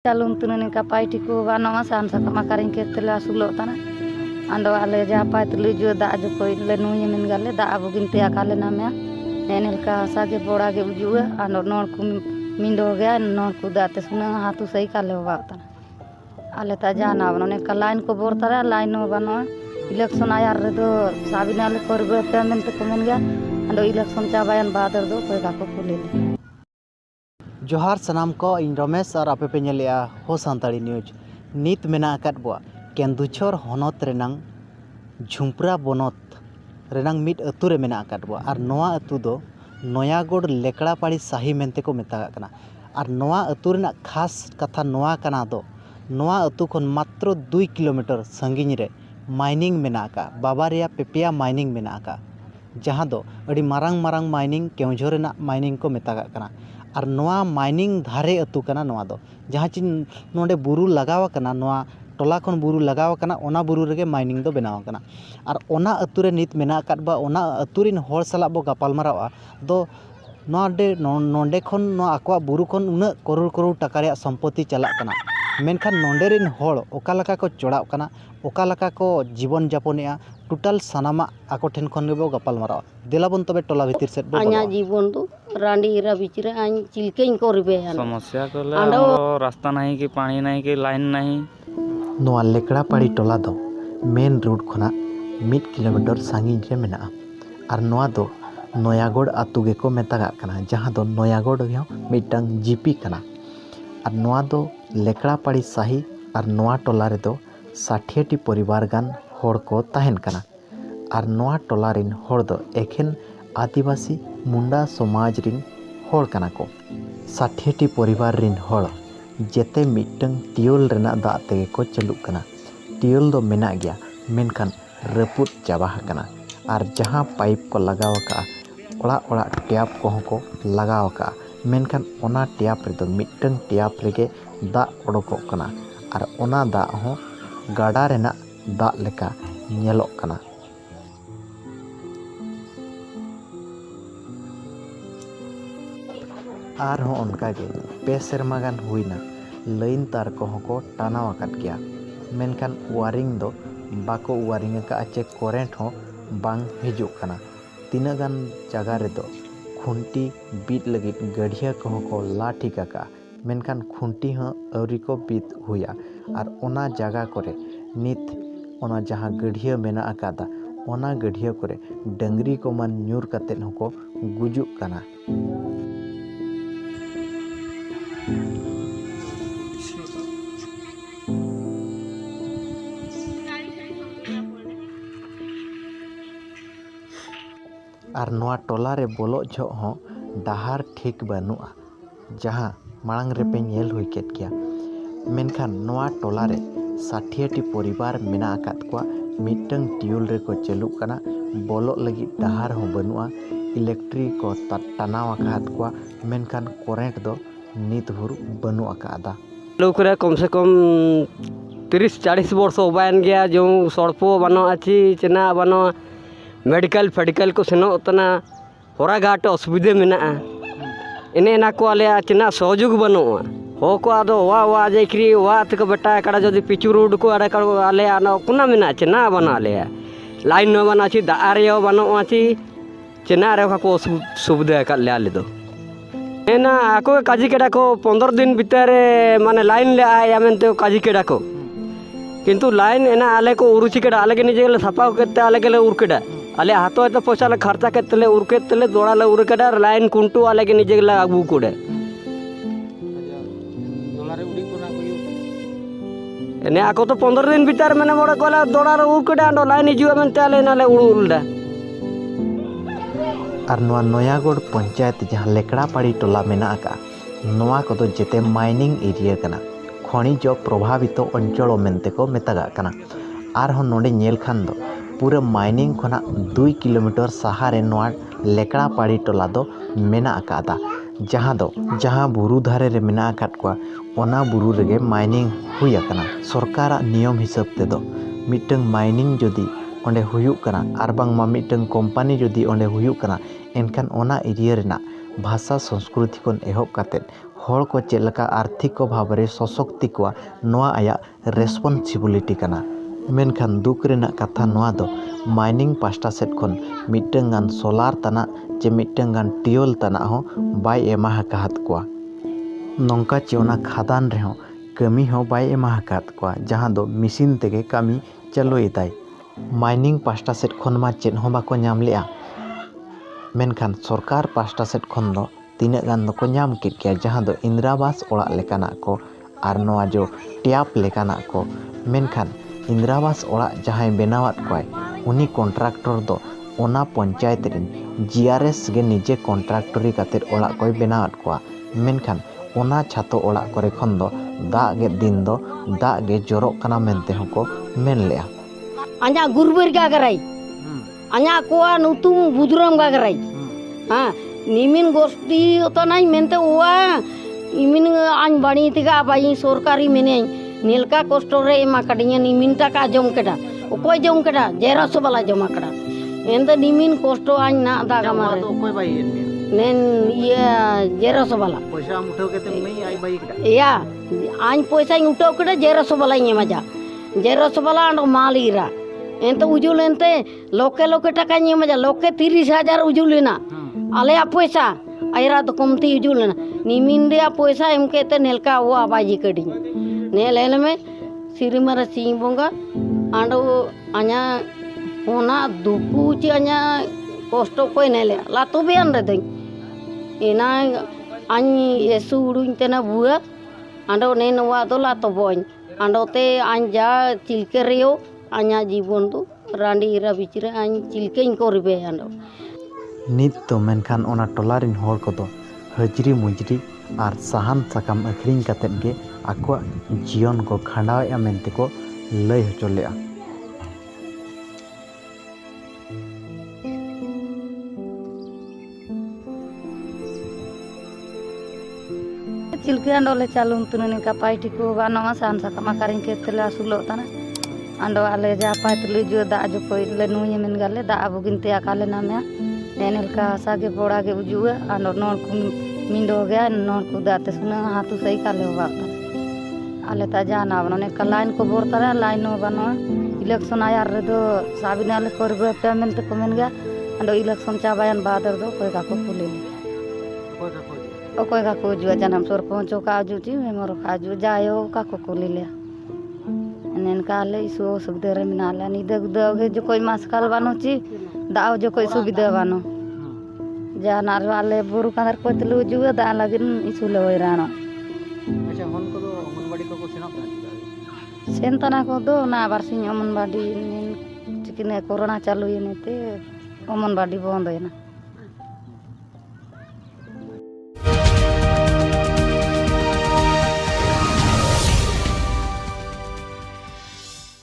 Calung tunan kapai tiku wano masan sakamaring ketela sulotana ando ale japa tuju da joko lenu yemin gale da abugin tia kale namya nenel ka sage boda ge ujua ando nor ku mindo ge nor ku da te suna hatu sei kale watana ale ta jana wano ne ka line ko bortara line no wano election ayar redo sabinale korbe payment ko men ga ando election chabayan badar do koy ka ko kulele जोहार सनाम को इन रमेश और आपे पे नेलिया हो सांताड़ी news नित मेना अकाद बुआ केंदुछोर होनत रेनांग झुंपरा बनत रेनांग मिट अतु रे मेना अकाद बुआ और नोआ अतु दो नयागढ़ लेकड़ापाड़ी साही मेनते को मेता कना और नोआ अतु रेना खास कथा नोआ कना दो नोआ अतु खन मात्र 2 किलोमीटर संगिन रे माइनिंग मेना का बाबारिया पेपिया माइनिंग मेना का जहाँ दो अड़ी मारांग मारांग माइनिंग केउझोर रेना माइनिंग को मेता कना और नोआ माइनिंग धारे अतु कना नोआ दो जहाँ चिन नोडे बुरु लगाव कना नोआ टोला खन बुरु लगाव कना ओना बुरु रेगे माइनिंग दो बनाव कना और ओना अतु रे नित मेना काट बा ओना अतु रिन होर सला बो गपाल मारावा दो नोंडे खन नोआ आकवा बुरु खन उना करोड़ करोड़ टाका रे संपत्ति चला कना मेनखान नोंडे रिन होर ओका लका को चोड़ाव कना ओका लका को जीवन यापनेया टोटल सनामा आको ठेन खन गे बो गपाल मारावा देलाबन तबे टोला भितिर सेट बो आኛ जीवन तो रांडी रा बिचरे आñ चिलकेñ करबे समस्या कोले रास्ता नहीं कि पानी नहीं कि लाइन नहीं नोआ लेकड़ापाड़ी टोला दो मेन रोड खना 1 किलोमीटर सांगिन रे मेना और नोआ दो नयागढ़ आतु गे को मेतागा कना जहां दो नयागढ़ गे मिटंग जीपी कना और नोआ दो लेकड़ापाड़ी साही और नोआ टोला रे दो 60 टी परिवार गान होड़ को ताहेन कना और नोआ टोला रिन होड़ दो एखेन आदिवासी मुंडा समाज रिन होड़ कना को 60 टी परिवार रिन होड़ जेते मिटंग टियोल रेना दा तेगे को चलुक कना टियोल दो मेना गया मेनखान रपुत चाबा कना और जहां पाइप को लगाव का ओड़ा ओड़ा टैप को लगाव का मेनखान ओना टैप रे दो मिटंग टैप रेगे दा ओडको कना और ओना दा हो गाडा रेना दा लेका नेलोक कना आर हों उनका के पे सेरमा गान हुईना लाइन तार को टानाव आकाद गया मेनखान वारिंग दो बाको वारिंग का चे करेंट हो बांग हिजुक कना तीना गान जगह रे दो खुंटी बीट लगी गढ़िया को ला ठिका का मेनखान खुंटी हो अवरी को बीत हुआ और ओना जगह करे नित ओना जहाँ गढ़िया मेना आकादा ओना गढ़िया करे डंगरी को मन न्यूर कतेन हो गुजुक कना और नोआ टोला रे बोलो जो हो डहार ठीक बनुआ जहाँ मांग रे पे नेल हुई केट गया मेनखान नोआ टोला रे 60 टी परिवार मेना आकात को मिटंग टियूल रे को चलुक कना बोलो लगी डहार हो बनुआ इलेक्ट्रिक को टानाव आकात को मेनखान करेंट दो नित भर बनु आकादा लोग रे कम से कम 30-40 वर्ष ओबायन गया जो सड़पो बनो अच्छी चना बनो मेडिकल फेडिकल को सेनो उतना होरा घाट असुविधा मेना इने ना को आले चना सहयोग बनुआ हो को आदो वा वा जेक्री वा तक बेटा कड़ा जदि पिचू रोड को अरे कर आले आना कुना मेना चना बना ले लाइन न बना छी दारियो बनुआ छी चना रे को सुविधा कर ले आले दो एना आको काजी केडा को 15 दिन भीतर माने लाइन ले आया मेनते काजी केडा को किंतु लाइन एना आले को उरुची केडा आले के निजे सफा करते आले के उरकेडा आले हाथो तो पैसा ले खर्चा करते उरके दौड़ा ले उरकेडा लाइन कुंटू आले के निजे आगू कोडे एने आको तो 15 दिन भीतर मैंने मोड़ा कोला दौड़ा रे उरकेडा अंडो लाइन हिजुआ मेनते आले नाले उड़ुलडा और नोआ नयागढ़ पंचायत जहाँ लेकड़ापाड़ी टोला मेना का नोआ को तो जेते माइनिंग एरिया कना खनिज प्रभावित अंचल मेनते को मेतागा कना आर हो नोडे नेल खान दो पूरा माइनिंग खना 2 किलोमीटर सहारे नोआ लेकड़ापाड़ी टोला दो मेना आकादा जहाँ बुरु धारे रे मेना आकाद को ओना बुरु रेगे माइनिंग हुई आकना सरकार नियम हिसाब ते दो मिटंग माइनिंग जदि ओंडे हुयुक कना आर बांग मा मिटंग कंपनी जदि ओंडे हुयुक कना एनखान ओना एरिया रेना भाषा संस्कृति खन एहब काते हर को चेक लेका आर्थिक भाव रे सशक्ति को नोआ आया रेस्पॉन्सिबिलिटी कना मेनखान दुख रेना कथा नोआ दो माइनिंग पास्टा सेट खन मिटंग गान सोलार तना चे मिटंग गान टियोल तना हो बाय एमा हकात को नोंका चे ओना खादान रे हो कमी हो बाय एमा हकात को जहां दो मशीन तेगे कमी चलोइताय माइनिंग पास्टा सेट खन मा चेन हो बाको नाम लेआ मेनखान सरकार पास्टा सेट खन दो तीना गान दो को नाम कित गया जहां दो इंदिरावास ओड़ा लेकाना को आर नोआ जो टैप लेकाना को मेनखान इंदिरावास ओड़ा जहां बेनावात कोय उनी कॉन्ट्रैक्टर दो ओना पंचायत रिन जीआरएस गे निजे कॉन्ट्रैक्टरी काते ओड़ा कोय बेनावात को मेनखान ओना छातो ओड़ा करे खन दो दा गे दिन दो दा गे जोरो कना मेनते हको मेन लेआ आजा गुरबर का कराई आजा कोआ नुतु बुदुरम का कराई हां निमिन गोष्ठी तो नहीं मेनते हुआ इमिन आन बणी तिगा बाई सरकारी मेने नीलका कष्ट रे मा कडिया निमिन टाका जम केडा ओकोय जम केडा जेरस वाला जमा केडा एंद निमिन कष्ट आन ना दागा मारे ओकोय बाई नेन ये जेरस वाला पैसा उठाव केते मई आई बाई केडा या आन पैसा उठाव केडा जेरस वाला ये मजा जेरस वाला अंड मालीरा एंत उजुल एंते लोके लोके टाका ये मजा लोके 30,000 उजुल लेना आले पैसा आयरा तो कमती उजुल लेना निमिन रे पैसा एम केते नेलका हुआ बाजी कडी ने लेन में सिरिमरा सिंह बोंगा आंडो आ냐 होना दुकु ची आ냐 कष्ट कोई नेले लातो बेन रे दई एना आनी येसु उडुन तेना बुआ आंडो ने नवा तो लातो बोन आंडो ते आंजा चिलके रेयो आ냐 जीवन तो रांडी इरा बिचरे आन चिलके को रिबे आंडो नित तो मेनखान ओना टोलारिन होर को दो हजरी मुजरी आर साहान साकाम अखरिंग कातेत गे आको जीवन को खांडाव मेनते को लय हचो लेआ चिलके अंडोले चालू तुने का पाइटी को गानो सान साकाम कारिंग केतले आसुलो तना अंडो आले जा पाइतले जो दा जो कोई ले नुये मेन गाले दा अबुगिनते आकाले नामे नेनेल का सागे पोड़ा के उजुआ अंडो नोर को मिंडो गया नोर को दाते सुना हाथु सही काले होगा आले ता जाना बनो का लाइन को बोरता लाइन बनो इलेक्शन आया रे दो साबिना ले करबे पेमेंट को मेन गया अंडो इलेक्शन चाबायन बादर दो कोई का को पुले कोई का को जुआ जनम सोर पहुंचो का जुची मेमोर का जु जायो का को ले नेन का ले इसो सुविधा रे मिनाला नी दग दगे जो कोई मासकाल बानो ची दाव जो कोई सुविधा बानो जानार वाले बुरु कांदर को तलु जुआ दा लगिन इसु ले वैरानो अच्छा हन को दो अंगनवाड़ी को सेना सेंतना को दो ना बारसिन अंगनवाड़ी चिकिने कोरोना चालू येनेते अंगनवाड़ी बंद होना